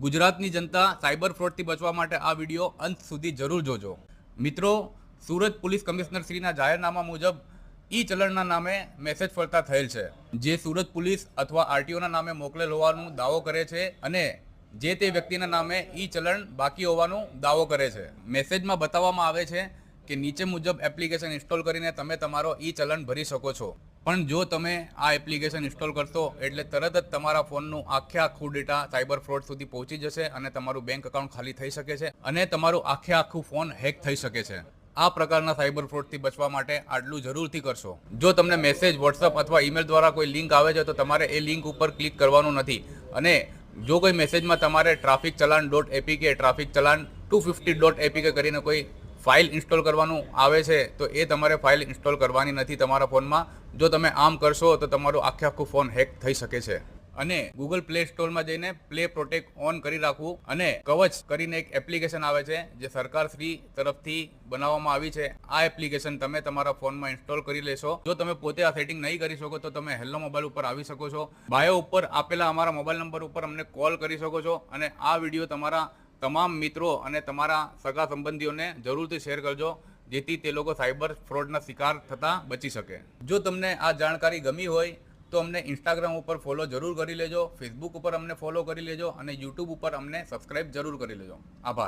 ગુજરાતની જનતા સાયબર ફ્રોડથી બચવા માટે આ વિડીયો અંત સુધી જરૂર જોજો. મિત્રો, સુરત પોલીસ કમિશનર શ્રીના જાહેરનામા મુજબ ઈ ચલણના નામે મેસેજ ફરતા થયેલ છે, જે સુરત પોલીસ અથવા આરટીઓના નામે મોકલેલ હોવાનું દાવો કરે છે અને જે તે વ્યક્તિના નામે ઈ ચલણ બાકી હોવાનું દાવો કરે છે. મેસેજમાં બતાવવામાં આવે છે કે નીચે મુજબ એપ્લિકેશન ઇન્સ્ટોલ કરીને તમે તમારો ઈ ચલણ ભરી શકો છો. પણ જો તમે આ એપ્લિકેશન ઇન્સ્ટોલ કરશો એટલે તરત જ તમારા ફોનનું આખું ડેટા સાયબર ફ્રોડ સુધી પહોંચી જશે અને તમારું બેંક એકાઉન્ટ ખાલી થઈ શકે છે અને તમારું આખું ફોન હેક થઈ શકે છે. આ પ્રકારના સાયબર ફ્રોડથી બચવા માટે આટલું જરૂરથી કરશો. જો તમને મેસેજ વોટ્સઅપ અથવા ઈમેલ દ્વારા કોઈ લિંક આવે છે તો તમારે એ લિંક ઉપર ક્લિક કરવાનું નથી. અને જો કોઈ મેસેજમાં તમારે ટ્રાફિક ચલાન .apk ટ્રાફિક ચલાન 250 .apk કરીને કોઈ ફાઇલ ઇન્સ્ટોલ કરવાનું આવે છે તો એ તમારે ફાઇલ ઇન્સ્ટોલ કરવાની નથી તમારા ફોનમાં. જો તમે આમ કરશો તો તમારું આખું ફોન હેક થઈ શકે છે. અને ગૂગલ પ્લે સ્ટોરમાં જઈને પ્લે પ્રોટેક્ટ ઓન કરી રાખવું. અને કવચ કરીને એક એપ્લિકેશન આવે છે જે સરકાર શ્રી તરફથી બનાવવામાં આવી છે. આ એપ્લિકેશન તમે તમારા ફોનમાં ઇન્સ્ટોલ કરી લેશો. જો તમે પોતે આ સેટિંગ નહીં કરી શકો તો તમે હેલો મોબાઈલ ઉપર આવી શકો છો. બાયો ઉપર આપેલા અમારા મોબાઈલ નંબર ઉપર અમને કોલ કરી શકો છો. અને આ વિડીયો તમારા તમામ મિત્રો અને તમારા સગા સંબંધીઓને જરૂરથી શેર કરજો, જેથી તે લોકો સાયબર ફ્રોડના શિકાર થતાં બચી શકે. જો તમને આ જાણકારી ગમી હોય તો અમને ઇન્સ્ટાગ્રામ ઉપર ફોલો જરૂર કરી લેજો, ફેસબુક ઉપર અમને ફોલો કરી લેજો અને યુટ્યુબ ઉપર અમને સબસ્ક્રાઇબ જરૂર કરી લેજો. આભાર.